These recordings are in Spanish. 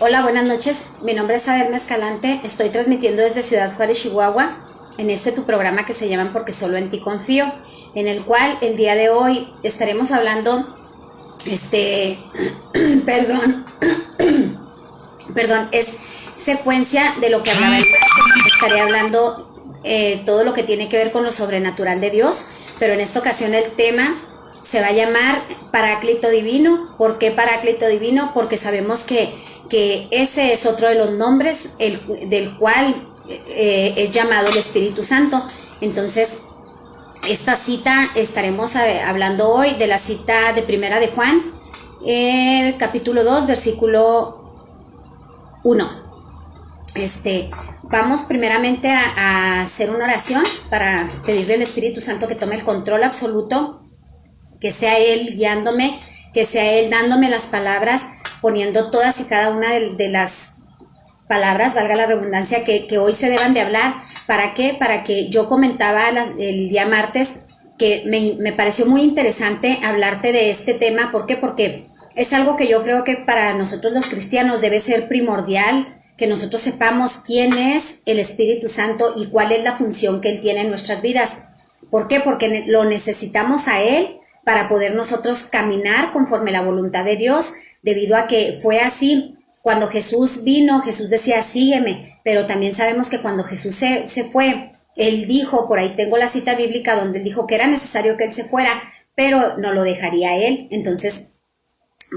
Hola, buenas noches. Mi nombre es Adelma Escalante. Estoy transmitiendo desde Ciudad Juárez, Chihuahua, en tu programa que se llama Porque Solo en Ti Confío, en el cual el día de hoy estaremos hablando, perdón, es secuencia de lo que hablaba el martes. Estaré hablando todo lo que tiene que ver con lo sobrenatural de Dios, pero en esta ocasión el tema se va a llamar Paráclito Divino. ¿Por qué Paráclito Divino? Porque sabemos que ese es otro de los nombres del cual es llamado el Espíritu Santo. Entonces, esta cita estaremos hablando hoy de la cita de Primera de Juan, capítulo 2, versículo 1. Vamos primeramente a hacer una oración para pedirle al Espíritu Santo que tome el control absoluto, que sea Él guiándome, que sea Él dándome las palabras, poniendo todas y cada una de las palabras, valga la redundancia, que hoy se deban de hablar. ¿Para qué? Para que yo comentaba el día martes que me pareció muy interesante hablarte de este tema. ¿Por qué? Porque es algo que yo creo que para nosotros los cristianos debe ser primordial, que nosotros sepamos quién es el Espíritu Santo y cuál es la función que Él tiene en nuestras vidas. ¿Por qué? Porque lo necesitamos a Él para poder nosotros caminar conforme la voluntad de Dios, debido a que fue así. Cuando Jesús vino, Jesús decía, sígueme, pero también sabemos que cuando Jesús se fue, Él dijo, por ahí tengo la cita bíblica donde Él dijo que era necesario que Él se fuera, pero no lo dejaría Él. Entonces,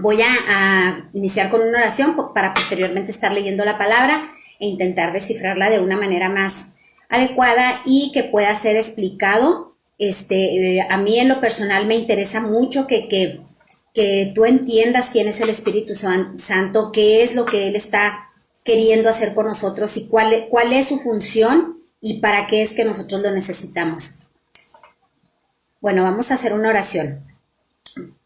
voy a iniciar con una oración para posteriormente estar leyendo la palabra e intentar descifrarla de una manera más adecuada y que pueda ser explicado. A mí en lo personal me interesa mucho que tú entiendas quién es el Espíritu Santo, qué es lo que Él está queriendo hacer con nosotros y cuál es su función y para qué es que nosotros lo necesitamos. Bueno, vamos a hacer una oración.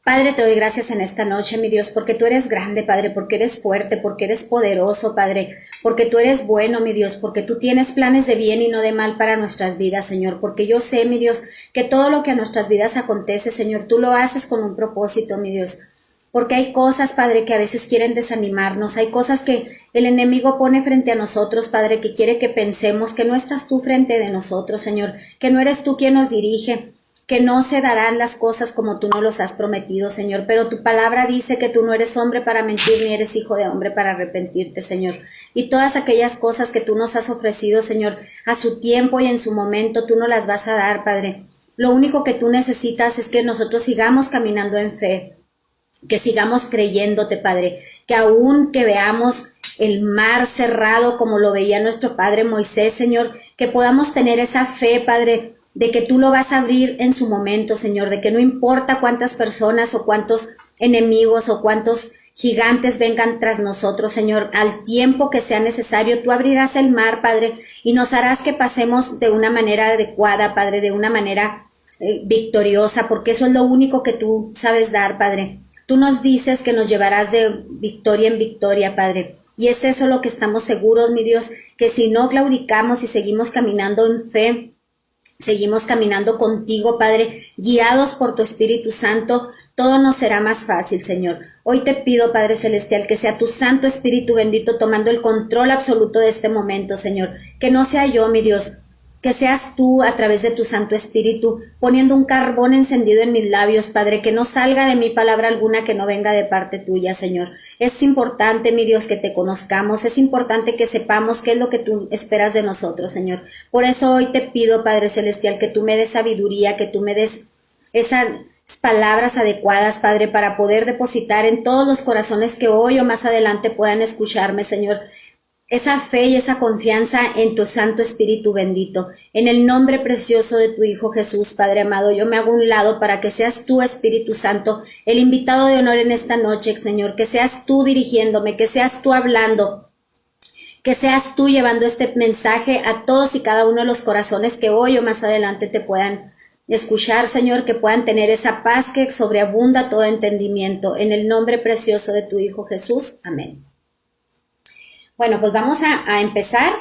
Padre, te doy gracias en esta noche, mi Dios, porque tú eres grande, Padre, porque eres fuerte, porque eres poderoso, Padre, porque tú eres bueno, mi Dios, porque tú tienes planes de bien y no de mal para nuestras vidas, Señor, porque yo sé, mi Dios, que todo lo que a nuestras vidas acontece, Señor, tú lo haces con un propósito, mi Dios. Porque hay cosas, Padre, que a veces quieren desanimarnos, hay cosas que el enemigo pone frente a nosotros, Padre, que quiere que pensemos que no estás tú frente de nosotros, Señor, que no eres tú quien nos dirige, que no se darán las cosas como tú nos los has prometido, Señor, pero tu palabra dice que tú no eres hombre para mentir, ni eres hijo de hombre para arrepentirte, Señor. Y todas aquellas cosas que tú nos has ofrecido, Señor, a su tiempo y en su momento, tú nos las vas a dar, Padre. Lo único que tú necesitas es que nosotros sigamos caminando en fe, que sigamos creyéndote, Padre, que aún que veamos el mar cerrado como lo veía nuestro Padre Moisés, Señor, que podamos tener esa fe, Padre, de que tú lo vas a abrir en su momento, Señor, de que no importa cuántas personas o cuántos enemigos o cuántos gigantes vengan tras nosotros, Señor, al tiempo que sea necesario, tú abrirás el mar, Padre, y nos harás que pasemos de una manera adecuada, Padre, de una manera victoriosa, porque eso es lo único que tú sabes dar, Padre. Tú nos dices que nos llevarás de victoria en victoria, Padre. Y es eso lo que estamos seguros, mi Dios, que si no claudicamos y seguimos caminando en fe, seguimos caminando contigo, Padre, guiados por tu Espíritu Santo, todo nos será más fácil, Señor. Hoy te pido, Padre Celestial, que sea tu Santo Espíritu bendito tomando el control absoluto de este momento, Señor. Que no sea yo, mi Dios, que seas tú a través de tu Santo Espíritu poniendo un carbón encendido en mis labios, Padre, que no salga de mí palabra alguna que no venga de parte tuya, Señor. Es importante, mi Dios, que te conozcamos, es importante que sepamos qué es lo que tú esperas de nosotros, Señor. Por eso hoy te pido, Padre Celestial, que tú me des sabiduría, que tú me des esas palabras adecuadas, Padre, para poder depositar en todos los corazones que hoy o más adelante puedan escucharme, Señor, esa fe y esa confianza en tu Santo Espíritu bendito. En el nombre precioso de tu Hijo Jesús, Padre amado, yo me hago a un lado para que seas tú, Espíritu Santo, el invitado de honor en esta noche, Señor, que seas tú dirigiéndome, que seas tú hablando, que seas tú llevando este mensaje a todos y cada uno de los corazones que hoy o más adelante te puedan escuchar, Señor, que puedan tener esa paz que sobreabunda todo entendimiento. En el nombre precioso de tu Hijo Jesús. Amén. Bueno, pues vamos a empezar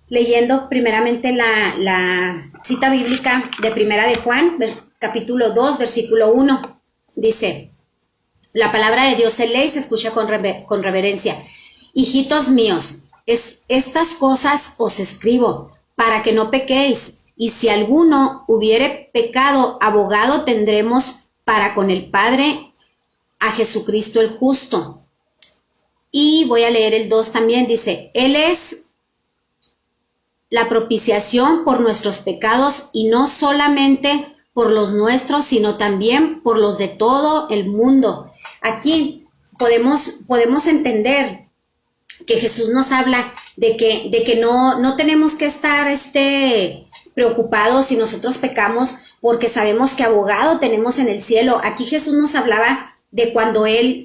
leyendo primeramente la cita bíblica de Primera de Juan, capítulo 2, versículo 1. Dice, La palabra de Dios se lee y se escucha con reverencia. Hijitos míos, estas cosas os escribo para que no pequéis. Y si alguno hubiere pecado, abogado tendremos para con el Padre, a Jesucristo el justo. Y voy a leer el 2 también. Dice, Él es la propiciación por nuestros pecados, y no solamente por los nuestros, sino también por los de todo el mundo. Aquí podemos entender que Jesús nos habla de que no tenemos que estar preocupados si nosotros pecamos, porque sabemos que abogado tenemos en el cielo. Aquí Jesús nos hablaba de cuando él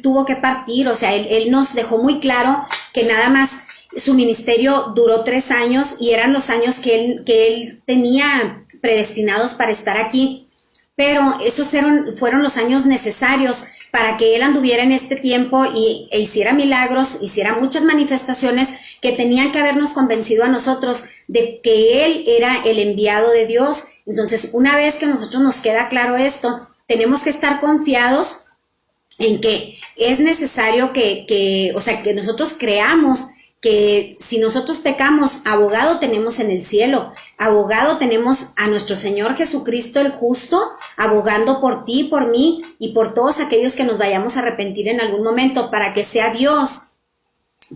tuvo que partir. O sea, él nos dejó muy claro que nada más su ministerio duró 3 años, y eran los años que él tenía predestinados para estar aquí, pero esos fueron los años necesarios para que él anduviera en este tiempo e hiciera milagros, hiciera muchas manifestaciones que tenían que habernos convencido a nosotros de que él era el enviado de Dios. Entonces, una vez que a nosotros nos queda claro esto, tenemos que estar confiados en que es necesario que nosotros creamos que si nosotros pecamos, abogado tenemos en el cielo, abogado tenemos a nuestro Señor Jesucristo el justo, abogando por ti, por mí y por todos aquellos que nos vayamos a arrepentir en algún momento, para que sea Dios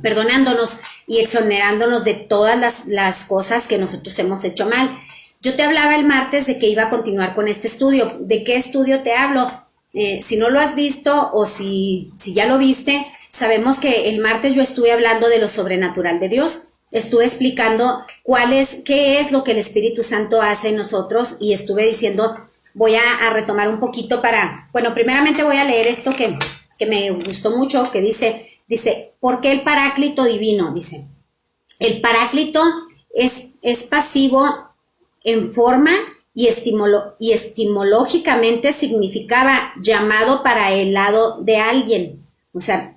perdonándonos y exonerándonos de todas las cosas que nosotros hemos hecho mal. Yo te hablaba el martes de que iba a continuar con este estudio. ¿De qué estudio te hablo? Si no lo has visto, o si ya lo viste, sabemos que el martes yo estuve hablando de lo sobrenatural de Dios. Estuve explicando qué es lo que el Espíritu Santo hace en nosotros, y estuve diciendo, voy a retomar un poquito primeramente voy a leer esto que me gustó mucho, que dice, ¿por qué el Paráclito divino? Dice, el Paráclito es pasivo en forma y estimológicamente significaba llamado para el lado de alguien. O sea,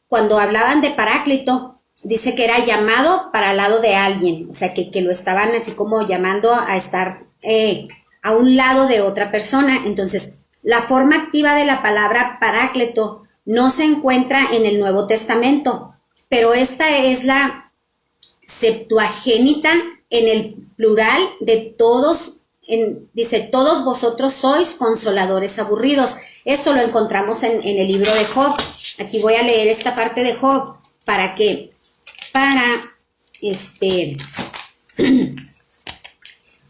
cuando hablaban de Paráclito, dice que era llamado para el lado de alguien. O sea, que lo estaban así como llamando a estar a un lado de otra persona. Entonces, la forma activa de la palabra Paráclito no se encuentra en el Nuevo Testamento, pero esta es la Septuagénita en el plural de todos. Dice, todos vosotros sois consoladores aburridos. Esto lo encontramos en el libro de Job. Aquí voy a leer esta parte de Job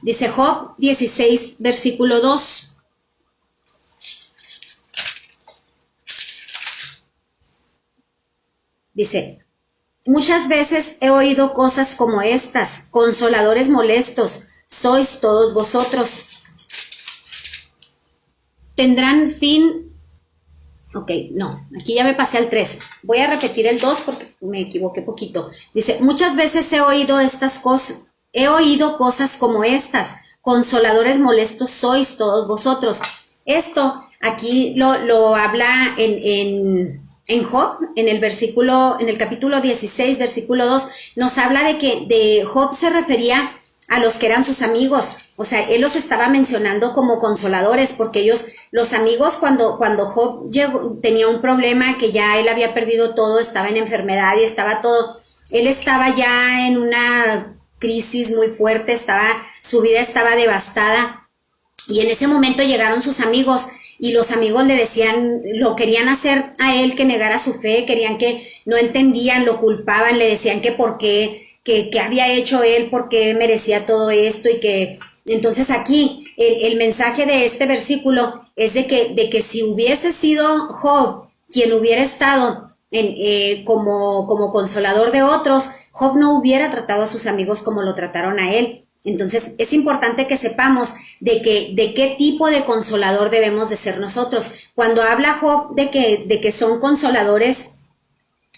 dice Job 16, versículo 2. Dice, muchas veces he oído cosas como estas, consoladores molestos, sois todos vosotros. Tendrán fin. Ok, no, aquí ya me pasé al 3. Voy a repetir el 2 porque me equivoqué poquito. Dice, muchas veces he oído cosas como estas, consoladores molestos sois todos vosotros. Esto aquí lo habla en Job, en el capítulo 16, versículo 2, nos habla de que de Job se refería a los que eran sus amigos. O sea, él los estaba mencionando como consoladores, porque los amigos, cuando Job tenía un problema, que ya él había perdido todo, estaba en enfermedad y estaba todo, él estaba ya en una crisis muy fuerte, su vida estaba devastada, y en ese momento llegaron sus amigos, y los amigos le decían, lo querían hacer a él que negara su fe, no entendían, lo culpaban, le decían que por qué, que había hecho él, por qué merecía todo esto, y que entonces aquí el mensaje de este versículo es de que si hubiese sido Job quien hubiera estado como consolador de otros, Job no hubiera tratado a sus amigos como lo trataron a él. Entonces es importante que sepamos de qué tipo de consolador debemos de ser nosotros. Cuando habla Job de que son consoladores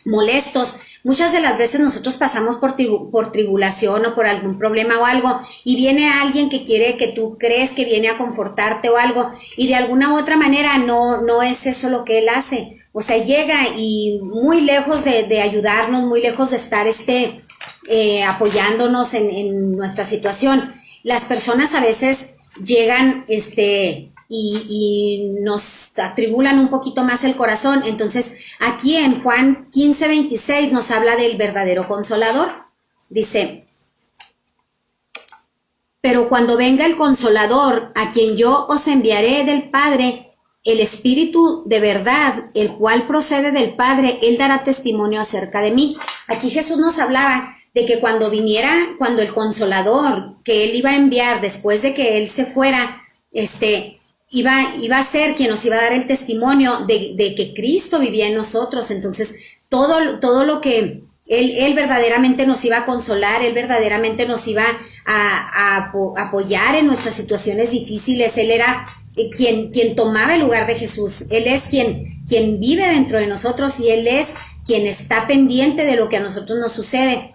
molestos, muchas de las veces nosotros pasamos por tribulación o por algún problema o algo, y viene alguien que tú crees que viene a confortarte o algo, y de alguna u otra manera no es eso lo que él hace. O sea, llega y muy lejos de ayudarnos, muy lejos de estar apoyándonos en nuestra situación. Las personas a veces llegan y nos atribulan un poquito más el corazón. Entonces, aquí en Juan 15:26 nos habla del verdadero consolador. Dice: pero cuando venga el Consolador, a quien yo os enviaré del Padre, el Espíritu de verdad, el cual procede del Padre, Él dará testimonio acerca de mí. Aquí Jesús nos hablaba de que cuando viniera, cuando el Consolador que Él iba a enviar después de que Él se fuera, iba a ser quien nos iba a dar el testimonio de que Cristo vivía en nosotros. Entonces, todo lo que Él verdaderamente nos iba a consolar, Él verdaderamente nos iba a apoyar en nuestras situaciones difíciles. Él era quien tomaba el lugar de Jesús. Él es quien vive dentro de nosotros y Él es quien está pendiente de lo que a nosotros nos sucede.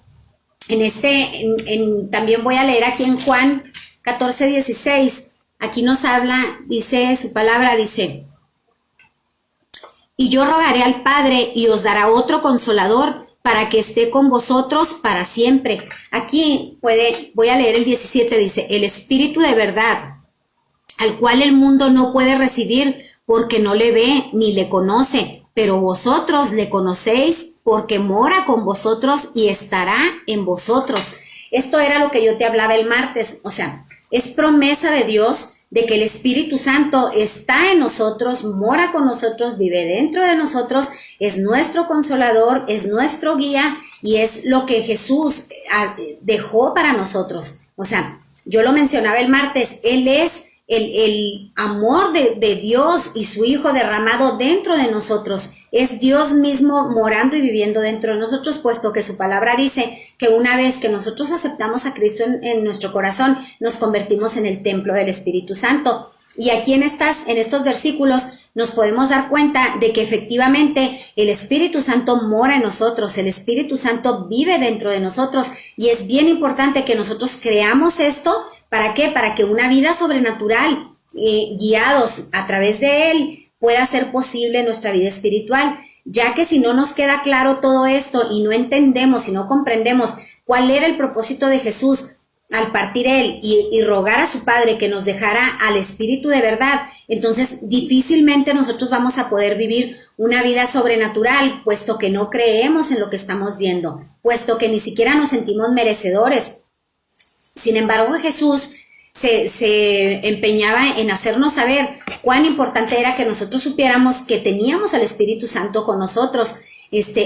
También voy a leer aquí en Juan 14:16. Aquí nos habla, dice su palabra, dice: y yo rogaré al Padre y os dará otro consolador para que esté con vosotros para siempre. Aquí voy a leer el 17, dice: el Espíritu de verdad, al cual el mundo no puede recibir porque no le ve ni le conoce, pero vosotros le conocéis porque mora con vosotros y estará en vosotros. Esto era lo que yo te hablaba el martes, o sea, es promesa de Dios de que el Espíritu Santo está en nosotros, mora con nosotros, vive dentro de nosotros, es nuestro consolador, es nuestro guía y es lo que Jesús dejó para nosotros. O sea, yo lo mencionaba el martes, Él es el amor de Dios y su Hijo derramado dentro de nosotros. Es Dios mismo morando y viviendo dentro de nosotros, puesto que su palabra dice que una vez que nosotros aceptamos a Cristo en nuestro corazón, nos convertimos en el templo del Espíritu Santo. Y aquí en estos versículos nos podemos dar cuenta de que efectivamente el Espíritu Santo mora en nosotros, el Espíritu Santo vive dentro de nosotros y es bien importante que nosotros creamos esto. ¿Para qué? Para que una vida sobrenatural, guiados a través de Él, pueda ser posible en nuestra vida espiritual, ya que si no nos queda claro todo esto y no entendemos y no comprendemos cuál era el propósito de Jesús al partir Él y rogar a su Padre que nos dejara al Espíritu de verdad, entonces difícilmente nosotros vamos a poder vivir una vida sobrenatural, puesto que no creemos en lo que estamos viendo, puesto que ni siquiera nos sentimos merecedores. Sin embargo, Jesús se empeñaba en hacernos saber cuán importante era que nosotros supiéramos que teníamos al Espíritu Santo con nosotros.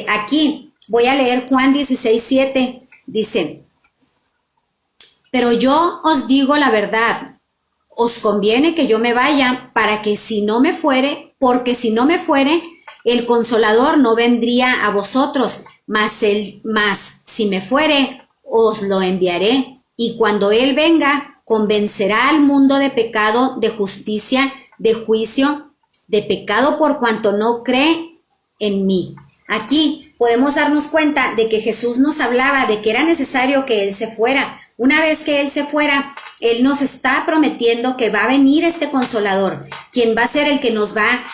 Aquí voy a leer Juan 16:7, dice: pero yo os digo la verdad, os conviene que yo me vaya para que porque si no me fuere, el Consolador no vendría a vosotros, mas si me fuere, os lo enviaré. Y cuando Él venga, convencerá al mundo de pecado, de justicia, de juicio, de pecado por cuanto no cree en mí. Aquí podemos darnos cuenta de que Jesús nos hablaba de que era necesario que Él se fuera. Una vez que Él se fuera, Él nos está prometiendo que va a venir este Consolador, quien va a ser el que nos va,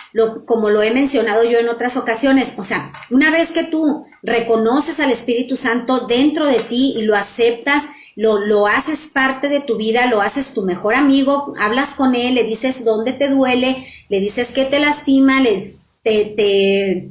como lo he mencionado yo en otras ocasiones. O sea, una vez que tú reconoces al Espíritu Santo dentro de ti y lo aceptas, lo haces parte de tu vida, lo haces tu mejor amigo, hablas con Él, le dices dónde te duele, le dices que te lastima, te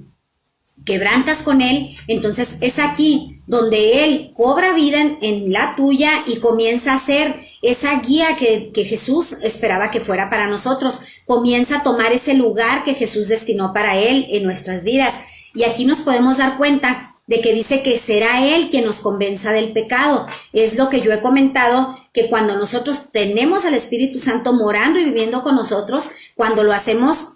quebrantas con Él, entonces es aquí donde Él cobra vida en la tuya y comienza a ser esa guía que Jesús esperaba que fuera para nosotros, comienza a tomar ese lugar que Jesús destinó para Él en nuestras vidas. Y aquí nos podemos dar cuenta de que dice que será Él quien nos convenza del pecado. Es lo que yo he comentado, que cuando nosotros tenemos al Espíritu Santo morando y viviendo con nosotros, cuando lo hacemos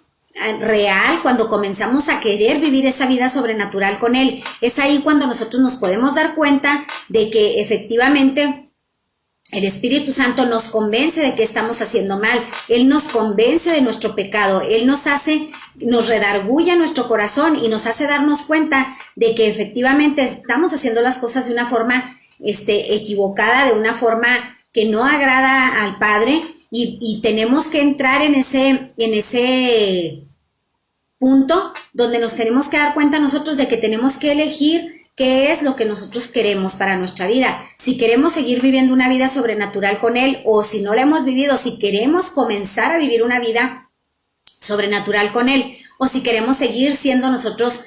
real, cuando comenzamos a querer vivir esa vida sobrenatural con Él, es ahí cuando nosotros nos podemos dar cuenta de que efectivamente el Espíritu Santo nos convence de que estamos haciendo mal, Él nos convence de nuestro pecado, Él nos redarguye nuestro corazón y nos hace darnos cuenta de que efectivamente estamos haciendo las cosas de una forma equivocada, de una forma que no agrada al Padre, y tenemos que entrar en ese punto donde nos tenemos que dar cuenta nosotros de que tenemos que elegir qué es lo que nosotros queremos para nuestra vida. Si queremos seguir viviendo una vida sobrenatural con Él, o si no la hemos vivido, si queremos comenzar a vivir una vida sobrenatural con Él, o si queremos seguir siendo nosotros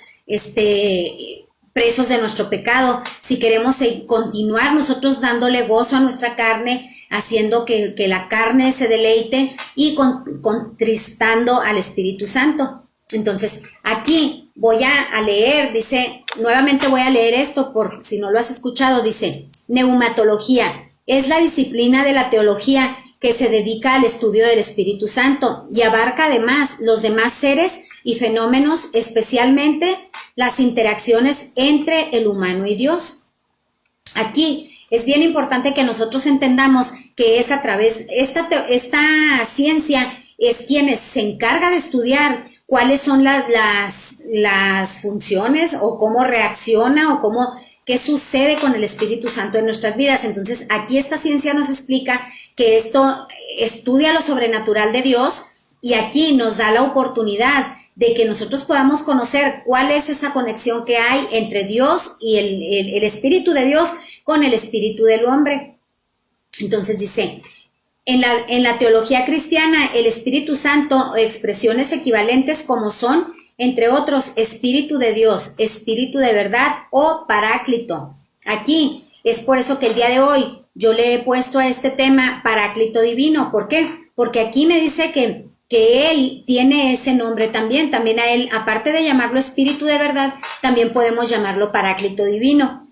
presos de nuestro pecado, si queremos continuar nosotros dándole gozo a nuestra carne, haciendo que la carne se deleite y contristando al Espíritu Santo. Entonces, aquí voy a leer, dice, nuevamente voy a leer esto por si no lo has escuchado, dice, neumatología es la disciplina de la teología que se dedica al estudio del Espíritu Santo y abarca además los demás seres y fenómenos, especialmente las interacciones entre el humano y Dios. Aquí es bien importante que nosotros entendamos que es a través, esta ciencia es quien se encarga de estudiar cuáles son las funciones o cómo reacciona o qué sucede con el Espíritu Santo en nuestras vidas. Entonces, aquí esta ciencia nos explica que esto estudia lo sobrenatural de Dios y aquí nos da la oportunidad de que nosotros podamos conocer cuál es esa conexión que hay entre Dios y el Espíritu de Dios con el Espíritu del hombre. Entonces dice, en la teología cristiana, el Espíritu Santo, expresiones equivalentes como son, entre otros, Espíritu de Dios, Espíritu de verdad o Paráclito. Aquí es por eso que el día de hoy yo le he puesto a este tema Paráclito Divino. ¿Por qué? Porque aquí me dice que Él tiene ese nombre también. También a Él, aparte de llamarlo Espíritu de verdad, también podemos llamarlo Paráclito Divino.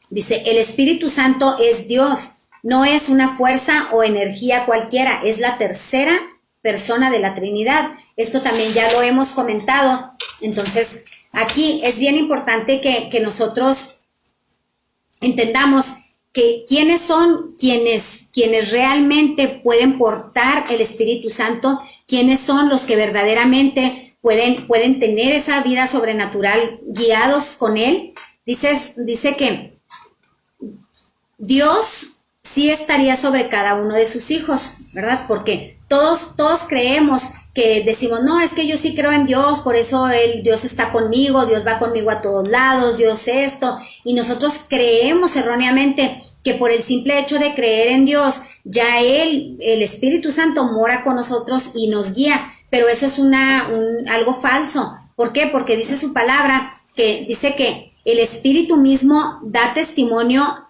Dice, el Espíritu Santo es Dios. No es una fuerza o energía cualquiera, es la tercera persona de la Trinidad. Esto también ya lo hemos comentado. Entonces, aquí es bien importante que nosotros entendamos que quiénes son quienes realmente pueden portar el Espíritu Santo, quiénes son los que verdaderamente pueden tener esa vida sobrenatural guiados con Él. Dice que Dios sí estaría sobre cada uno de sus hijos, ¿verdad? Porque todos creemos que decimos, no, es que yo sí creo en Dios, por eso Dios está conmigo, Dios va conmigo a todos lados, Dios esto, y nosotros creemos erróneamente que por el simple hecho de creer en Dios, ya el Espíritu Santo mora con nosotros y nos guía, pero eso es algo falso. ¿Por qué? Porque dice su palabra, dice que el Espíritu mismo da testimonio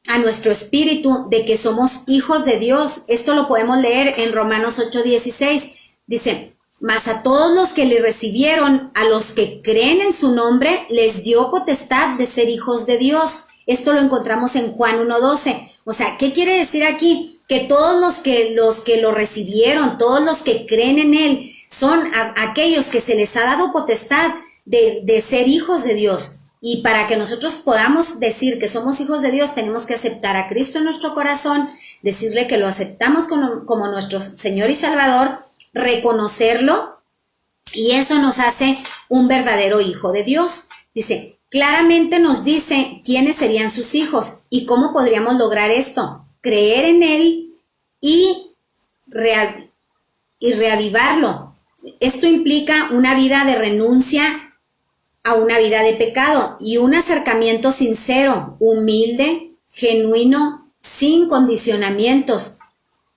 a nuestro espíritu de que somos hijos de Dios. Esto lo podemos leer en Romanos 8:16. Dice, mas a todos los que le recibieron, a los que creen en su nombre, les dio potestad de ser hijos de Dios. Esto lo encontramos en Juan 1:12. O sea, ¿qué quiere decir aquí? Que todos los que lo recibieron, todos los que creen en Él, son aquellos que se les ha dado potestad de ser hijos de Dios. Y para que nosotros podamos decir que somos hijos de Dios, tenemos que aceptar a Cristo en nuestro corazón, decirle que lo aceptamos como nuestro Señor y Salvador, reconocerlo, y eso nos hace un verdadero hijo de Dios. Dice, claramente nos dice quiénes serían sus hijos y cómo podríamos lograr esto. Creer en Él y reavivarlo. Esto implica una vida de renuncia a una vida de pecado y un acercamiento sincero, humilde, genuino, sin condicionamientos,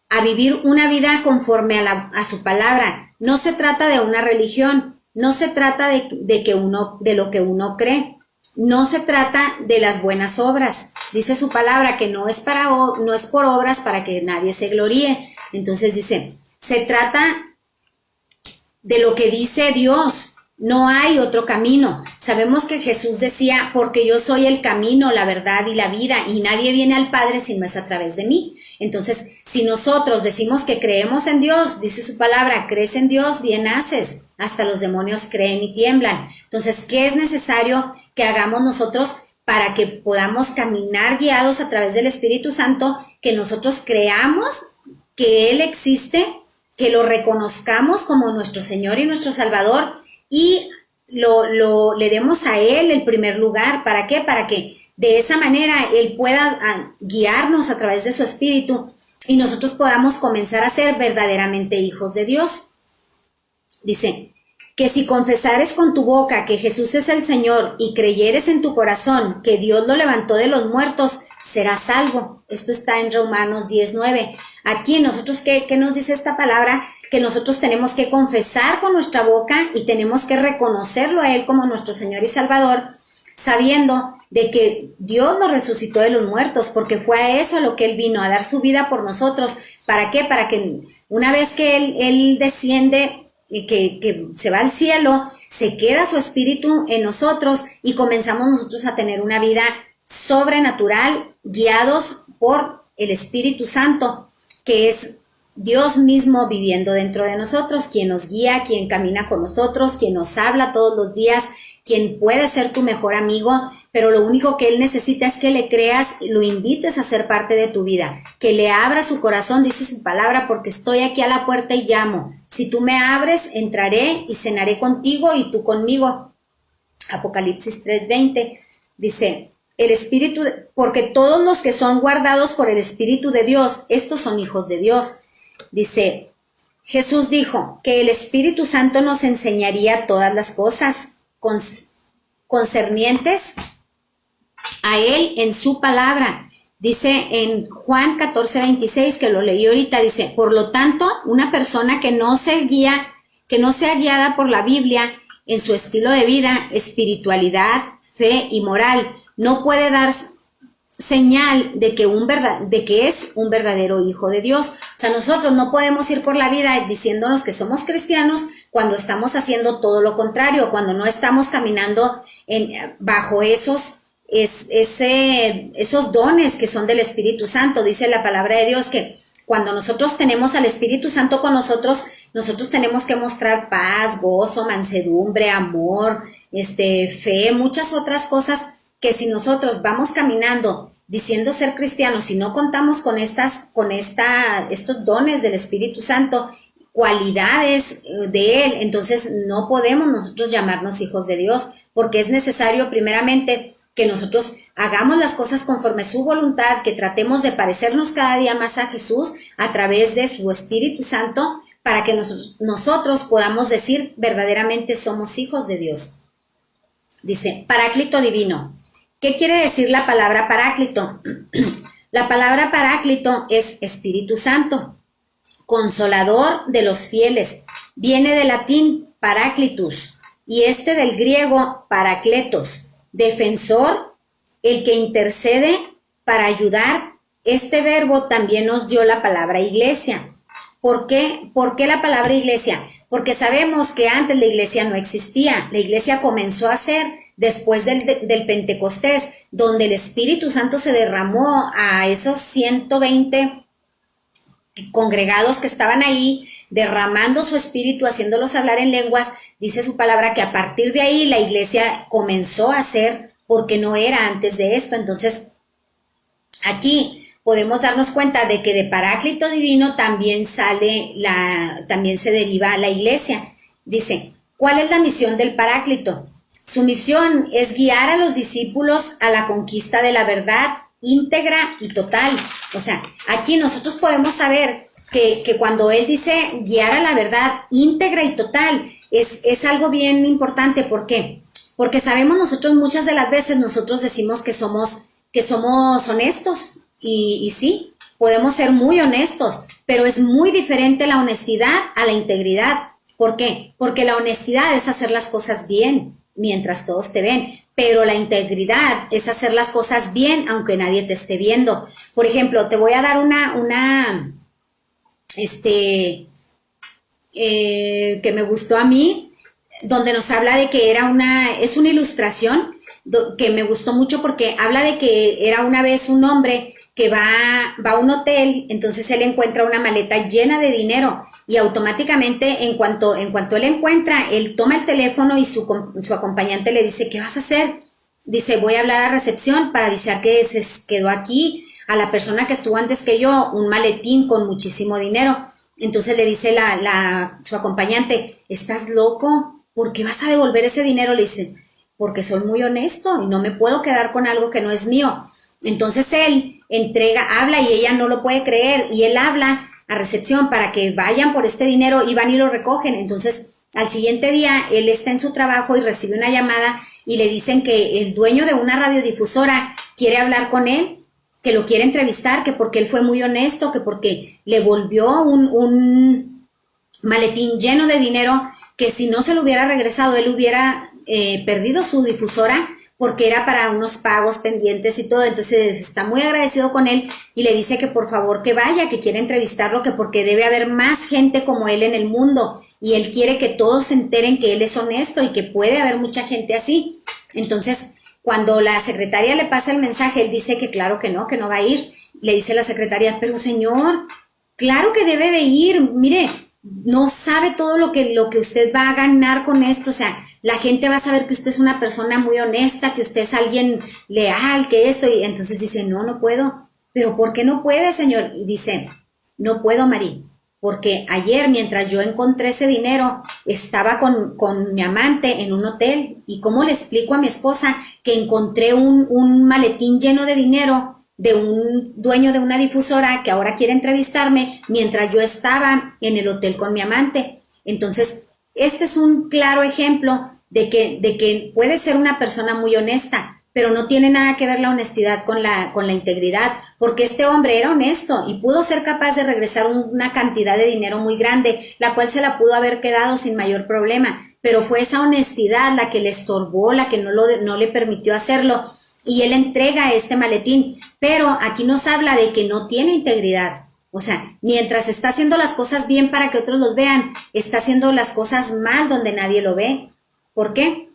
a vivir una vida conforme a su palabra. No se trata de una religión, no se trata de lo que uno cree, no se trata de las buenas obras. Dice su palabra que no es por obras para que nadie se gloríe. Entonces dice, se trata de lo que dice Dios. No hay otro camino. Sabemos que Jesús decía, porque yo soy el camino, la verdad y la vida, y nadie viene al Padre si no es a través de mí. Entonces, si nosotros decimos que creemos en Dios, dice su palabra, crees en Dios, bien haces. Hasta los demonios creen y tiemblan. Entonces, ¿qué es necesario que hagamos nosotros para que podamos caminar guiados a través del Espíritu Santo? Que nosotros creamos que Él existe, que lo reconozcamos como nuestro Señor y nuestro Salvador, y le demos a Él el primer lugar. ¿Para qué? Para que de esa manera Él pueda guiarnos a través de su Espíritu y nosotros podamos comenzar a ser verdaderamente hijos de Dios. Dice, que si confesares con tu boca que Jesús es el Señor y creyeres en tu corazón que Dios lo levantó de los muertos, serás salvo. Esto está en Romanos 10:9. Aquí nosotros, ¿qué nos dice esta palabra? Que nosotros tenemos que confesar con nuestra boca y tenemos que reconocerlo a Él como nuestro Señor y Salvador, sabiendo de que Dios nos resucitó de los muertos, porque fue a eso a lo que Él vino, a dar su vida por nosotros. ¿Para qué? Para que una vez que Él desciende, que se va al cielo, se queda su espíritu en nosotros y comenzamos nosotros a tener una vida sobrenatural, guiados por el Espíritu Santo, que es Dios mismo viviendo dentro de nosotros, quien nos guía, quien camina con nosotros, quien nos habla todos los días, quien puede ser tu mejor amigo, pero lo único que Él necesita es que le creas, lo invites a ser parte de tu vida, que le abras su corazón, dice su palabra, porque estoy aquí a la puerta y llamo. Si tú me abres, entraré y cenaré contigo y tú conmigo. Apocalipsis 3:20 dice, el Espíritu, porque todos los que son guardados por el Espíritu de Dios, estos son hijos de Dios. Dice, Jesús dijo que el Espíritu Santo nos enseñaría todas las cosas concernientes a Él en su palabra. Dice en Juan 14:26, que lo leí ahorita, dice, por lo tanto, una persona que no sea guiada por la Biblia en su estilo de vida, espiritualidad, fe y moral, no puede dar señal de que es un verdadero hijo de Dios. O sea, nosotros no podemos ir por la vida diciéndonos que somos cristianos cuando estamos haciendo todo lo contrario, cuando no estamos caminando bajo esos dones que son del Espíritu Santo. Dice la palabra de Dios que cuando nosotros tenemos al Espíritu Santo con nosotros tenemos que mostrar paz, gozo, mansedumbre, amor, fe, muchas otras cosas que si nosotros vamos caminando diciendo ser cristianos y no contamos con estos dones del Espíritu Santo, cualidades de Él, entonces no podemos nosotros llamarnos hijos de Dios, porque es necesario primeramente que nosotros hagamos las cosas conforme su voluntad, que tratemos de parecernos cada día más a Jesús a través de su Espíritu Santo, para que nosotros podamos decir verdaderamente somos hijos de Dios. Dice, Paráclito divino. ¿Qué quiere decir la palabra Paráclito? La palabra Paráclito es Espíritu Santo, consolador de los fieles. Viene del latín Paráclitus y del griego Parakletos, defensor, el que intercede para ayudar. Este verbo también nos dio la palabra iglesia. ¿Por qué? ¿Por qué la palabra iglesia? Porque sabemos que antes la iglesia no existía. La iglesia comenzó a ser después del Pentecostés, donde el Espíritu Santo se derramó a esos 120 congregados que estaban ahí, derramando su espíritu, haciéndolos hablar en lenguas. Dice su palabra que a partir de ahí la iglesia comenzó a ser, porque no era antes de esto. Entonces, aquí podemos darnos cuenta de que de Paráclito divino también se deriva la iglesia. Dice, ¿cuál es la misión del Paráclito? Su misión es guiar a los discípulos a la conquista de la verdad íntegra y total. O sea, aquí nosotros podemos saber que cuando él dice guiar a la verdad íntegra y total, es algo bien importante. ¿Por qué? Porque sabemos nosotros muchas de las veces nosotros decimos que somos honestos. Y sí, podemos ser muy honestos, pero es muy diferente la honestidad a la integridad. ¿Por qué? Porque la honestidad es hacer las cosas bien mientras todos te ven, pero la integridad es hacer las cosas bien aunque nadie te esté viendo. Por ejemplo, te voy a dar que me gustó a mí, donde nos habla de que es una ilustración que me gustó mucho, porque habla de que era una vez un hombre que va a un hotel. Entonces él encuentra una maleta llena de dinero y automáticamente en cuanto él encuentra, él toma el teléfono y su acompañante le dice, ¿qué vas a hacer? Dice, voy a hablar a recepción para avisar que se quedó aquí a la persona que estuvo antes que yo un maletín con muchísimo dinero. Entonces le dice su acompañante, ¿estás loco? ¿Por qué vas a devolver ese dinero? Le dice, porque soy muy honesto y no me puedo quedar con algo que no es mío. Entonces él habla y ella no lo puede creer, y él habla a recepción para que vayan por este dinero y van y lo recogen. Entonces Al siguiente día, él está en su trabajo y recibe una llamada y le dicen que el dueño de una radiodifusora quiere hablar con él, que lo quiere entrevistar, que porque él fue muy honesto, que porque le volvió un maletín lleno de dinero, que si no se lo hubiera regresado, él hubiera perdido su difusora, porque era para unos pagos pendientes y todo. Entonces está muy agradecido con él y le dice que por favor que vaya, que quiere entrevistarlo, que porque debe haber más gente como él en el mundo y él quiere que todos se enteren que él es honesto y que puede haber mucha gente así. Entonces, cuando la secretaria le pasa el mensaje, él dice que claro que no va a ir. Le dice la secretaria, pero señor, claro que debe de ir, mire, no sabe todo lo que usted va a ganar con esto. O sea, la gente va a saber que usted es una persona muy honesta, que usted es alguien leal, que esto. Y entonces dice, no puedo. ¿Pero por qué no puede, señor? Y dice, no puedo, Mari, porque ayer mientras yo encontré ese dinero, estaba con mi amante en un hotel. ¿Y cómo le explico a mi esposa que encontré un maletín lleno de dinero de un dueño de una difusora que ahora quiere entrevistarme mientras yo estaba en el hotel con mi amante? Entonces, este es un claro ejemplo de que puede ser una persona muy honesta, pero no tiene nada que ver la honestidad con la integridad, porque este hombre era honesto y pudo ser capaz de regresar una cantidad de dinero muy grande, la cual se la pudo haber quedado sin mayor problema, pero fue esa honestidad la que le estorbó, la que no le permitió hacerlo, y él entrega este maletín. Pero aquí nos habla de que no tiene integridad. O sea, mientras está haciendo las cosas bien para que otros los vean, está haciendo las cosas mal donde nadie lo ve. ¿Por qué?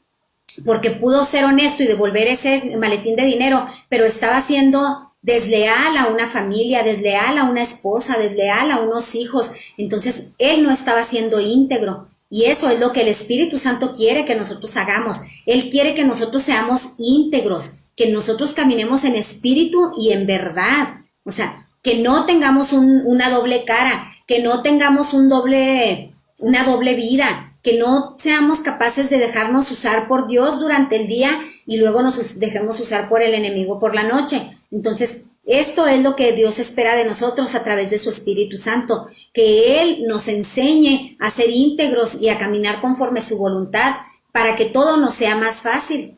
Porque pudo ser honesto y devolver ese maletín de dinero, pero estaba siendo desleal a una familia, desleal a una esposa, desleal a unos hijos. Entonces, él no estaba siendo íntegro. Y eso es lo que el Espíritu Santo quiere que nosotros hagamos. Él quiere que nosotros seamos íntegros, que nosotros caminemos en espíritu y en verdad. O sea, que no tengamos una doble cara, que no tengamos una doble vida, que no seamos capaces de dejarnos usar por Dios durante el día y luego nos dejemos usar por el enemigo por la noche. Entonces, esto es lo que Dios espera de nosotros a través de su Espíritu Santo, que Él nos enseñe a ser íntegros y a caminar conforme su voluntad para que todo nos sea más fácil.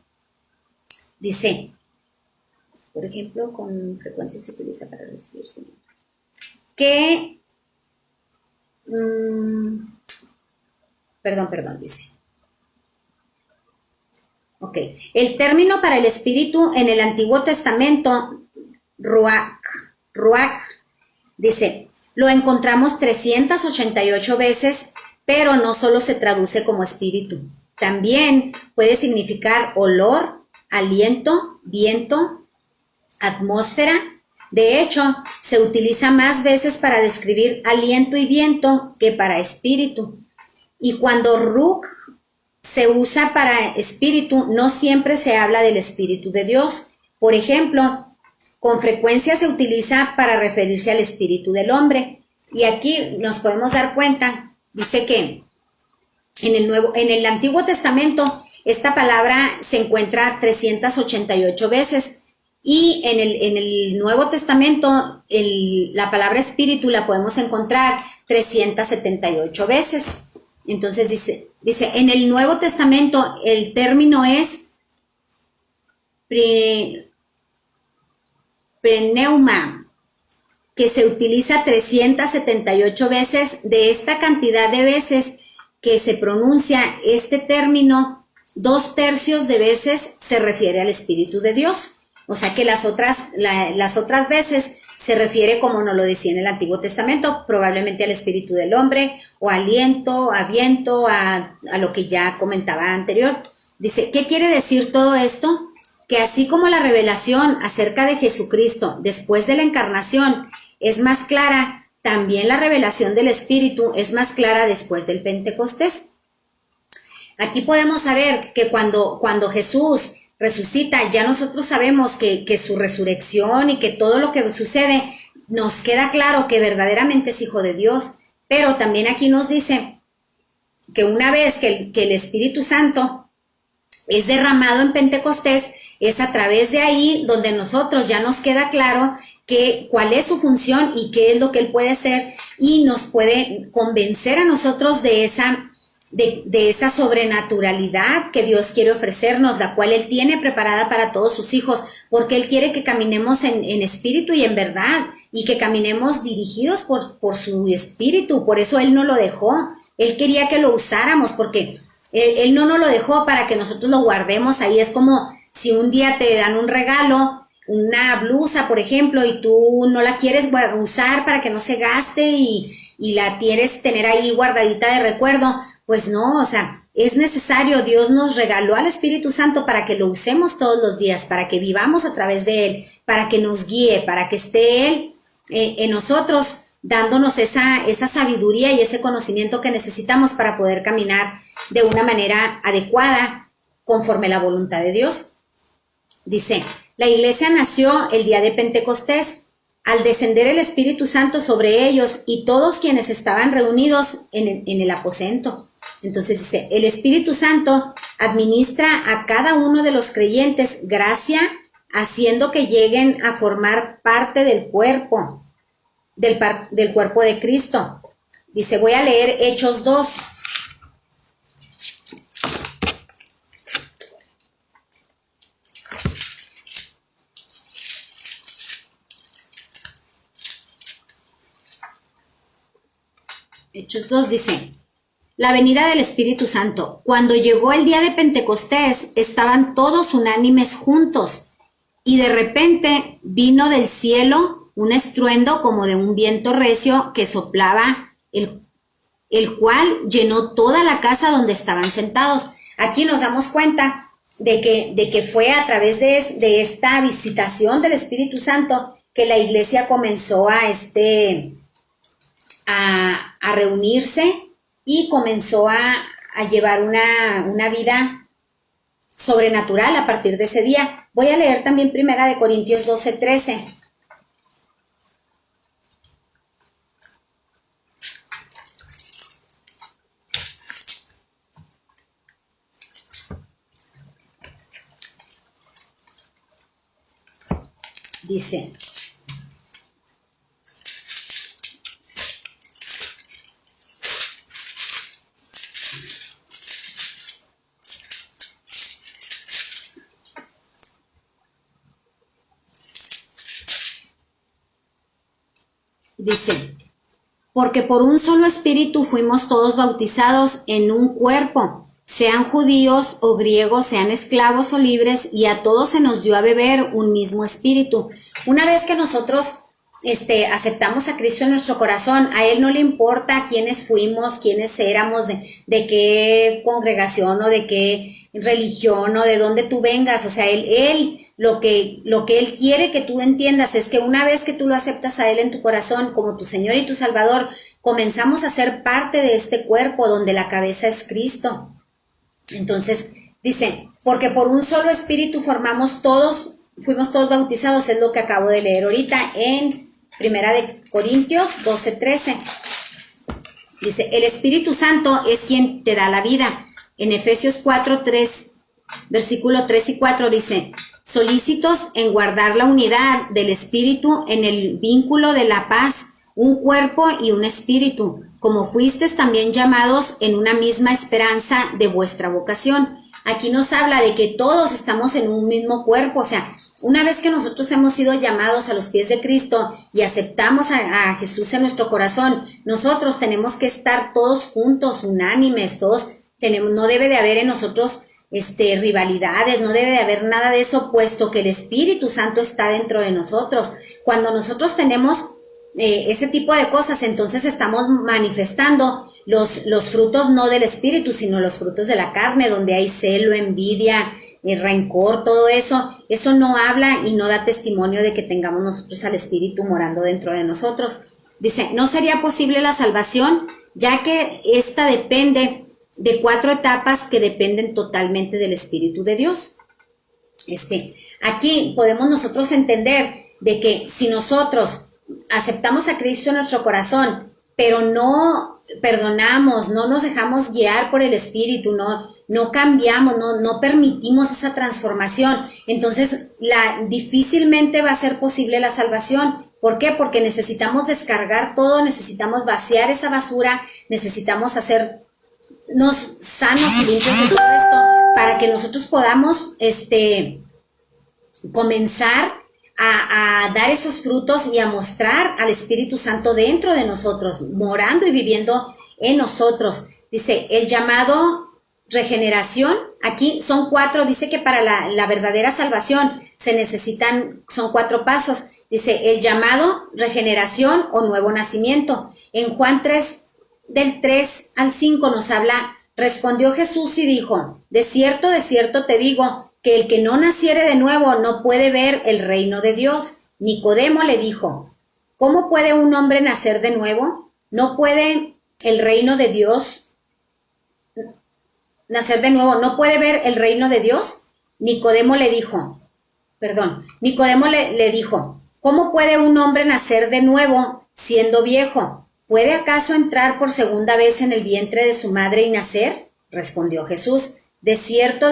Dice, por ejemplo, con frecuencia se utiliza para recibir que perdón, dice. Ok, el término para el espíritu en el Antiguo Testamento, ruach, dice, lo encontramos 388 veces, pero no solo se traduce como espíritu. También puede significar olor, aliento, viento, atmósfera. De hecho, se utiliza más veces para describir aliento y viento que para espíritu. Y cuando ruach se usa para espíritu, no siempre se habla del Espíritu de Dios. Por ejemplo, con frecuencia se utiliza para referirse al espíritu del hombre. Y aquí nos podemos dar cuenta, dice que en el Antiguo Testamento esta palabra se encuentra 388 veces. Y en el Nuevo Testamento la palabra espíritu la podemos encontrar 378 veces. Entonces dice, en el Nuevo Testamento el término es pneuma, que se utiliza 378 veces. De esta cantidad de veces que se pronuncia este término, 2/3 de veces se refiere al Espíritu de Dios. O sea que las otras veces se refiere, como nos lo decía en el Antiguo Testamento, probablemente al espíritu del hombre, o aliento, a viento, a lo que ya comentaba anterior. Dice, ¿qué quiere decir todo esto? Que así como la revelación acerca de Jesucristo después de la encarnación es más clara, también la revelación del Espíritu es más clara después del Pentecostés. Aquí podemos saber que cuando Jesús resucita, ya nosotros sabemos que su resurrección y que todo lo que sucede, nos queda claro que verdaderamente es Hijo de Dios. Pero también aquí nos dice que una vez que el Espíritu Santo es derramado en Pentecostés, es a través de ahí donde nosotros ya nos queda claro cuál es su función y qué es lo que Él puede hacer, y nos puede convencer a nosotros de esa de esa sobrenaturalidad que Dios quiere ofrecernos, la cual Él tiene preparada para todos sus hijos, porque Él quiere que caminemos en espíritu y en verdad, y que caminemos dirigidos por su espíritu. Por eso Él no lo dejó. Él quería que lo usáramos, porque Él no nos lo dejó para que nosotros lo guardemos ahí. Es como si un día te dan un regalo, una blusa, por ejemplo, y tú no la quieres usar para que no se gaste y la quieres tener ahí guardadita de recuerdo. Pues no, o sea, es necesario. Dios nos regaló al Espíritu Santo para que lo usemos todos los días, para que vivamos a través de Él, para que nos guíe, para que esté Él en nosotros, dándonos esa sabiduría y ese conocimiento que necesitamos para poder caminar de una manera adecuada conforme la voluntad de Dios. Dice, la iglesia nació el día de Pentecostés, al descender el Espíritu Santo sobre ellos y todos quienes estaban reunidos en el aposento. Entonces dice, el Espíritu Santo administra a cada uno de los creyentes gracia, haciendo que lleguen a formar parte del cuerpo, del cuerpo de Cristo. Dice, voy a leer Hechos 2. Hechos 2 dice, la venida del Espíritu Santo. Cuando llegó el día de Pentecostés, estaban todos unánimes juntos, y de repente vino del cielo un estruendo como de un viento recio que soplaba, el cual llenó toda la casa donde estaban sentados. Aquí nos damos cuenta de que fue a través de esta visitación del Espíritu Santo que la iglesia comenzó a reunirse y comenzó a llevar una vida sobrenatural a partir de ese día. Voy a leer también 1 Corintios 12:13. Dice, porque por un solo espíritu fuimos todos bautizados en un cuerpo, sean judíos o griegos, sean esclavos o libres, y a todos se nos dio a beber un mismo espíritu. Una vez que nosotros aceptamos a Cristo en nuestro corazón, a Él no le importa quiénes fuimos, quiénes éramos, de qué congregación o de qué religión o de dónde tú vengas. O sea, Él lo que Él quiere que tú entiendas es que una vez que tú lo aceptas a Él en tu corazón como tu Señor y tu Salvador, comenzamos a ser parte de este cuerpo donde la cabeza es Cristo. Entonces, dice, porque por un solo espíritu fuimos todos bautizados, es lo que acabo de leer ahorita en 1 Corintios 12:13. Dice, el Espíritu Santo es quien te da la vida. En Efesios 4:3, versículo 3 y 4 dice, solícitos en guardar la unidad del Espíritu en el vínculo de la paz, un cuerpo y un espíritu, como fuisteis también llamados en una misma esperanza de vuestra vocación. Aquí nos habla de que todos estamos en un mismo cuerpo. O sea, una vez que nosotros hemos sido llamados a los pies de Cristo y aceptamos a Jesús en nuestro corazón, nosotros tenemos que estar todos juntos, unánimes, no debe de haber en nosotros rivalidades, no debe de haber nada de eso, puesto que el Espíritu Santo está dentro de nosotros. Cuando nosotros tenemos ese tipo de cosas, entonces estamos manifestando los frutos no del Espíritu, sino los frutos de la carne, donde hay celo, envidia, rencor, todo eso no habla y no da testimonio de que tengamos nosotros al Espíritu morando dentro de nosotros. Dice, no sería posible la salvación, ya que esta depende de 4 etapas que dependen totalmente del Espíritu de Dios. Aquí podemos nosotros entender de que si nosotros aceptamos a Cristo en nuestro corazón, pero no perdonamos, no nos dejamos guiar por el Espíritu, no cambiamos, no permitimos esa transformación, entonces difícilmente va a ser posible la salvación. ¿Por qué? Porque necesitamos descargar todo, necesitamos vaciar esa basura, necesitamos hacer sanos y limpios de todo esto, para que nosotros podamos comenzar a dar esos frutos y a mostrar al Espíritu Santo dentro de nosotros, morando y viviendo en nosotros. Dice, el llamado regeneración, aquí son 4, dice que para la verdadera salvación son 4 pasos. Dice, el llamado, regeneración o nuevo nacimiento. En Juan 3, del 3 al 5 nos habla, respondió Jesús y dijo, de cierto te digo, que el que no naciere de nuevo no puede ver el reino de Dios. Nicodemo le dijo, ¿cómo puede un hombre nacer de nuevo? ¿No puede el reino de Dios nacer de nuevo? ¿No puede ver el reino de Dios? Nicodemo le dijo, ¿cómo puede un hombre nacer de nuevo siendo viejo? ¿Puede acaso entrar por segunda vez en el vientre de su madre y nacer? Respondió Jesús, de cierto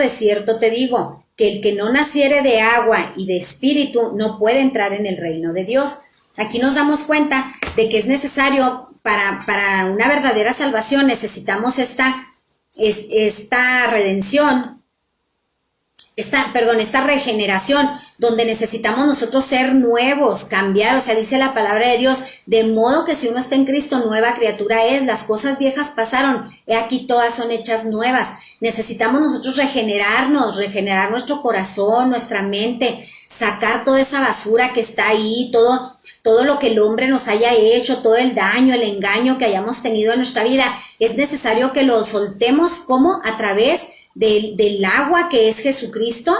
te digo, que el que no naciere de agua y de espíritu no puede entrar en el reino de Dios. Aquí nos damos cuenta de que es necesario, para una verdadera salvación, necesitamos esta redención, esta regeneración, donde necesitamos nosotros ser nuevos, cambiar, o sea, dice la palabra de Dios, de modo que si uno está en Cristo, nueva criatura es, las cosas viejas pasaron, he aquí todas son hechas nuevas. Necesitamos nosotros regenerar nuestro corazón, nuestra mente, sacar toda esa basura que está ahí, todo lo que el hombre nos haya hecho, todo el daño, el engaño que hayamos tenido en nuestra vida. Es necesario que lo soltemos, como a través del agua que es Jesucristo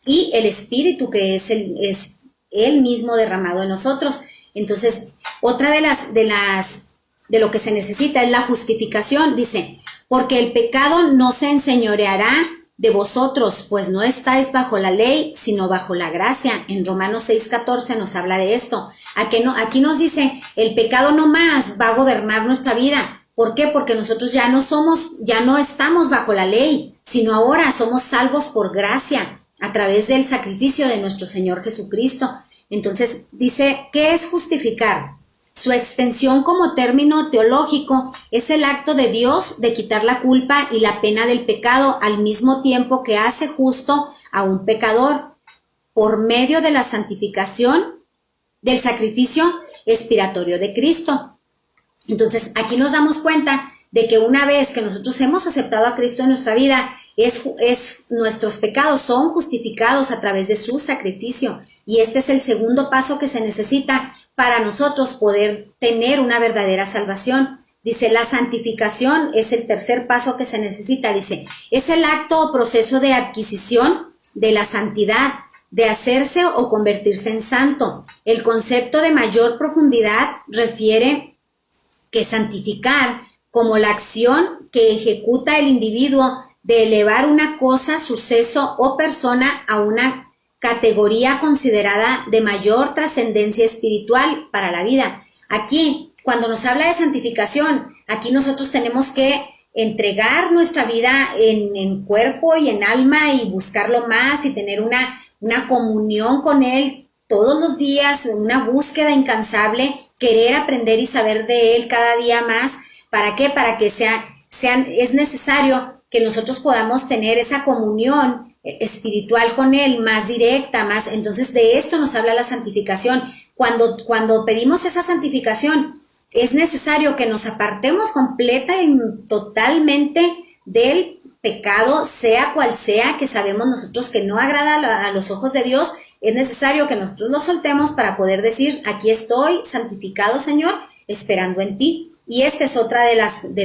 y el Espíritu que es él mismo derramado en nosotros. Entonces, otra de lo que se necesita es la justificación. Dice, porque el pecado no se enseñoreará de vosotros, pues no estáis bajo la ley, sino bajo la gracia. En Romanos 6:14 nos habla de esto. Aquí nos dice, el pecado no más va a gobernar nuestra vida. ¿Por qué? Porque nosotros ya no estamos bajo la ley, sino ahora somos salvos por gracia, a través del sacrificio de nuestro Señor Jesucristo. Entonces dice, ¿qué es justificar? Su extensión como término teológico es el acto de Dios de quitar la culpa y la pena del pecado al mismo tiempo que hace justo a un pecador por medio de la santificación del sacrificio expiatorio de Cristo. Entonces, aquí nos damos cuenta de que una vez que nosotros hemos aceptado a Cristo en nuestra vida, nuestros pecados son justificados a través de su sacrificio. Y este es el segundo paso que se necesita para nosotros poder tener una verdadera salvación. Dice, la santificación es el tercer paso que se necesita. Dice, es el acto o proceso de adquisición de la santidad, de hacerse o convertirse en santo. El concepto de mayor profundidad refiere que santificar como la acción que ejecuta el individuo de elevar una cosa, suceso o persona a una categoría considerada de mayor trascendencia espiritual para la vida. Aquí, cuando nos habla de santificación, aquí nosotros tenemos que entregar nuestra vida en cuerpo y en alma y buscarlo más y tener una comunión con Él todos los días, una búsqueda incansable, querer aprender y saber de Él cada día más. ¿Para qué? Para que es necesario que nosotros podamos tener esa comunión espiritual con Él más directa, más. Entonces, de esto nos habla la santificación. Cuando pedimos esa santificación, es necesario que nos apartemos completa y totalmente del pecado, sea cual sea, que sabemos nosotros que no agrada a los ojos de Dios. Es necesario que nosotros lo soltemos para poder decir, aquí estoy, santificado Señor, esperando en ti. Y esta es otra de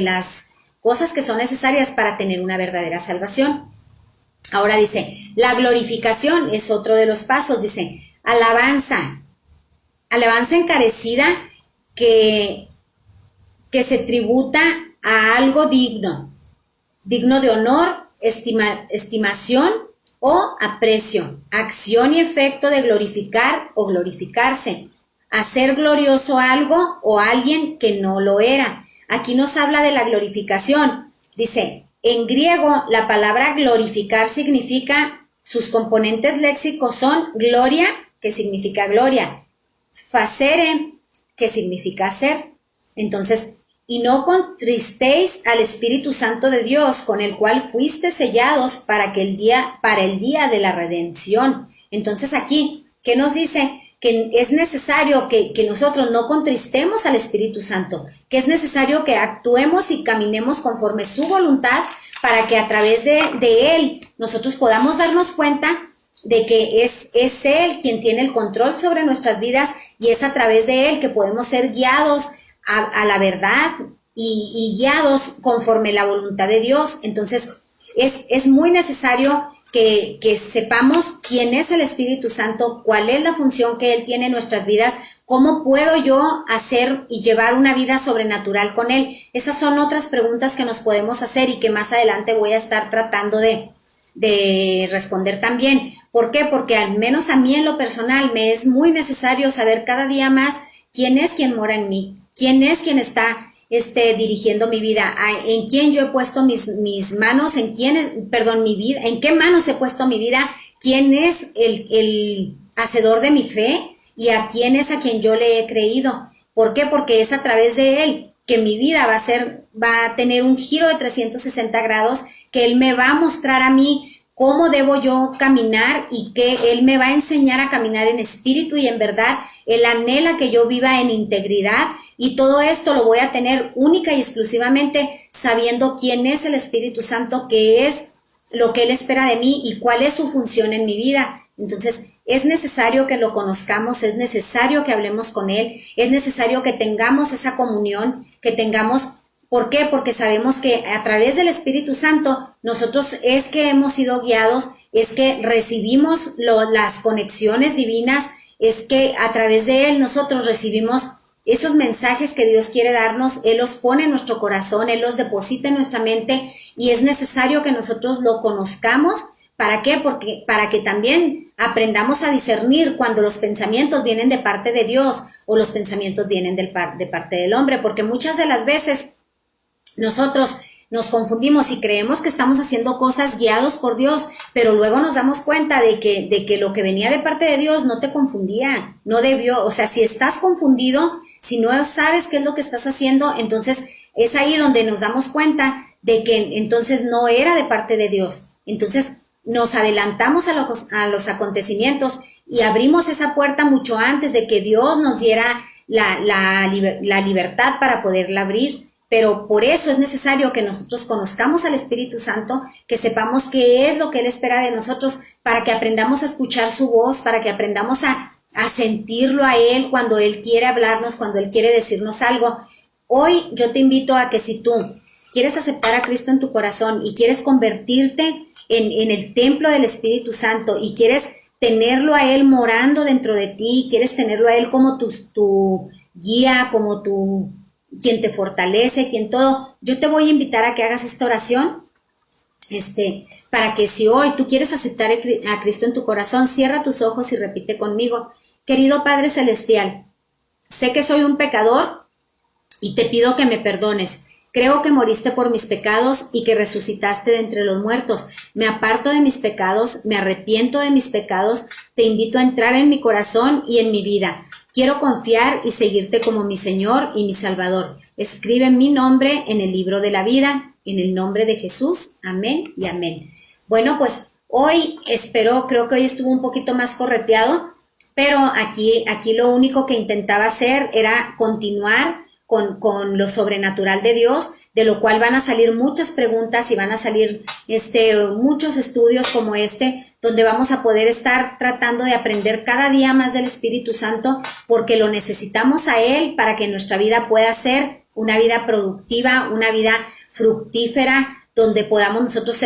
las cosas que son necesarias para tener una verdadera salvación. Ahora dice, la glorificación es otro de los pasos. Dice, alabanza encarecida que se tributa a algo digno de honor, estimación o aprecio, acción y efecto de glorificar o glorificarse, hacer glorioso algo o alguien que no lo era. Aquí nos habla de la glorificación. Dice, en griego la palabra glorificar significa, sus componentes léxicos son gloria, que significa gloria, facere, que significa hacer. Entonces, y no contristéis al Espíritu Santo de Dios, con el cual fuiste sellados para el día de la redención. Entonces aquí, ¿qué nos dice? Que es necesario que nosotros no contristemos al Espíritu Santo, que es necesario que actuemos y caminemos conforme su voluntad para que a través de Él nosotros podamos darnos cuenta de que es Él quien tiene el control sobre nuestras vidas y es a través de Él que podemos ser guiados a la verdad y guiados conforme la voluntad de Dios. Entonces es muy necesario que sepamos quién es el Espíritu Santo, cuál es la función que Él tiene en nuestras vidas, cómo puedo yo hacer y llevar una vida sobrenatural con Él. Esas son otras preguntas que nos podemos hacer y que más adelante voy a estar tratando de responder también. ¿Por qué? Porque al menos a mí en lo personal me es muy necesario saber cada día más quién es quien mora en mí, quién es quien está dirigiendo mi vida, en quién yo he puesto mis manos, mi vida, en qué manos he puesto mi vida, quién es el hacedor de mi fe y a quién es a quien yo le he creído. ¿Por qué? Porque es a través de Él que mi vida va a tener un giro de 360 grados, que Él me va a mostrar a mí cómo debo yo caminar y que Él me va a enseñar a caminar en espíritu y en verdad. Él anhela que yo viva en integridad y todo esto lo voy a tener única y exclusivamente sabiendo quién es el Espíritu Santo, qué es lo que Él espera de mí y cuál es su función en mi vida. Entonces es necesario que lo conozcamos, es necesario que hablemos con Él, es necesario que tengamos esa comunión, que tengamos. ¿Por qué? Porque sabemos que a través del Espíritu Santo nosotros es que hemos sido guiados, es que recibimos las conexiones divinas, es que a través de Él nosotros recibimos esos mensajes que Dios quiere darnos. Él los pone en nuestro corazón, Él los deposita en nuestra mente y es necesario que nosotros lo conozcamos. ¿Para qué? Porque para que también aprendamos a discernir cuando los pensamientos vienen de parte de Dios o los pensamientos vienen de parte del hombre, porque muchas de las veces nosotros nos confundimos y creemos que estamos haciendo cosas guiados por Dios, pero luego nos damos cuenta de que lo que venía de parte de Dios no te confundía, no debió. O sea, si estás confundido, si no sabes qué es lo que estás haciendo, entonces es ahí donde nos damos cuenta de que entonces no era de parte de Dios. Entonces nos adelantamos a los acontecimientos y abrimos esa puerta mucho antes de que Dios nos diera la libertad para poderla abrir. Pero por eso es necesario que nosotros conozcamos al Espíritu Santo, que sepamos qué es lo que Él espera de nosotros, para que aprendamos a escuchar su voz, para que aprendamos a sentirlo a Él cuando Él quiere hablarnos, cuando Él quiere decirnos algo. Hoy yo te invito a que si tú quieres aceptar a Cristo en tu corazón y quieres convertirte en el templo del Espíritu Santo y quieres tenerlo a Él morando dentro de ti, quieres tenerlo a Él como tu guía, como quien te fortalece, quien todo, yo te voy a invitar a que hagas esta oración, para que si hoy tú quieres aceptar a Cristo en tu corazón, cierra tus ojos y repite conmigo. Querido Padre Celestial, sé que soy un pecador y te pido que me perdones. Creo que moriste por mis pecados y que resucitaste de entre los muertos. Me aparto de mis pecados, me arrepiento de mis pecados, te invito a entrar en mi corazón y en mi vida. Quiero confiar y seguirte como mi Señor y mi Salvador. Escribe mi nombre en el libro de la vida, en el nombre de Jesús. Amén y amén. Bueno, pues hoy creo que hoy estuvo un poquito más correteado, pero aquí lo único que intentaba hacer era continuar con lo sobrenatural de Dios, de lo cual van a salir muchas preguntas y van a salir muchos estudios como donde vamos a poder estar tratando de aprender cada día más del Espíritu Santo, porque lo necesitamos a Él para que nuestra vida pueda ser una vida productiva, una vida fructífera, donde podamos nosotros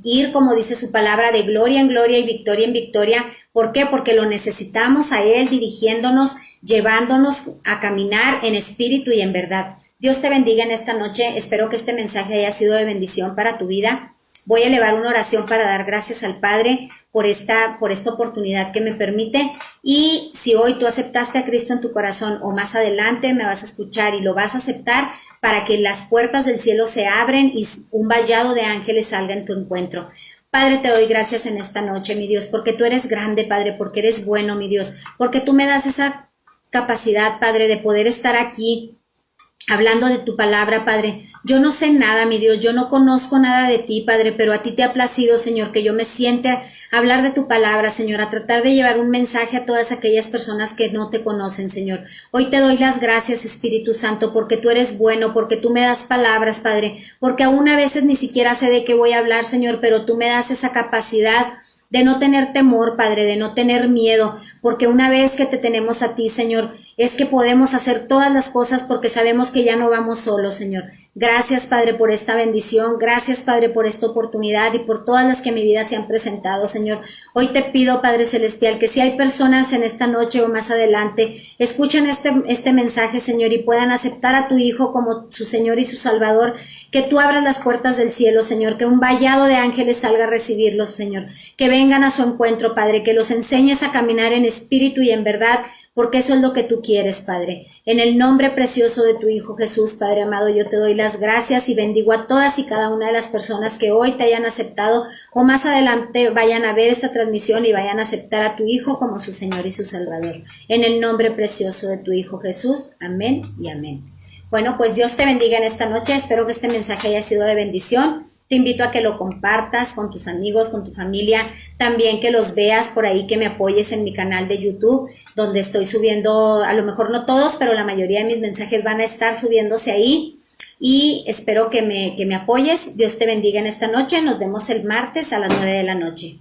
ir, como dice su palabra, de gloria en gloria y victoria en victoria. ¿Por qué? Porque lo necesitamos a Él dirigiéndonos, llevándonos a caminar en espíritu y en verdad. Dios te bendiga en esta noche. Espero que este mensaje haya sido de bendición para tu vida. Voy a elevar una oración para dar gracias al Padre por esta oportunidad que me permite. Y si hoy tú aceptaste a Cristo en tu corazón o más adelante me vas a escuchar y lo vas a aceptar, para que las puertas del cielo se abren y un vallado de ángeles salga en tu encuentro. Padre, te doy gracias en esta noche, mi Dios, porque tú eres grande, Padre, porque eres bueno, mi Dios, porque tú me das esa capacidad, Padre, de poder estar aquí hablando de tu palabra, Padre. Yo no sé nada, mi Dios, yo no conozco nada de ti, Padre, pero a ti te ha placido, Señor, que yo me siente a hablar de tu palabra, Señor, a tratar de llevar un mensaje a todas aquellas personas que no te conocen, Señor. Hoy te doy las gracias, Espíritu Santo, porque tú eres bueno, porque tú me das palabras, Padre, porque aún a veces ni siquiera sé de qué voy a hablar, Señor, pero tú me das esa capacidad de no tener temor, Padre, de no tener miedo, porque una vez que te tenemos a ti, Señor, es que podemos hacer todas las cosas porque sabemos que ya no vamos solos, Señor. Gracias, Padre, por esta bendición. Gracias, Padre, por esta oportunidad y por todas las que en mi vida se han presentado, Señor. Hoy te pido, Padre Celestial, que si hay personas en esta noche o más adelante, escuchan este mensaje, Señor, y puedan aceptar a tu Hijo como su Señor y su Salvador, que tú abras las puertas del cielo, Señor, que un vallado de ángeles salga a recibirlos, Señor, que vengan a su encuentro, Padre, que los enseñes a caminar en espíritu y en verdad, porque eso es lo que tú quieres, Padre. En el nombre precioso de tu Hijo Jesús, Padre amado, yo te doy las gracias y bendigo a todas y cada una de las personas que hoy te hayan aceptado o más adelante vayan a ver esta transmisión y vayan a aceptar a tu Hijo como su Señor y su Salvador. En el nombre precioso de tu Hijo Jesús. Amén y amén. Bueno, pues Dios te bendiga en esta noche. Espero que este mensaje haya sido de bendición. Te invito a que lo compartas con tus amigos, con tu familia. También que los veas por ahí, que me apoyes en mi canal de YouTube, donde estoy subiendo, a lo mejor no todos, pero la mayoría de mis mensajes van a estar subiéndose ahí. Y espero que me apoyes. Dios te bendiga en esta noche. Nos vemos el martes a las 9 de la noche.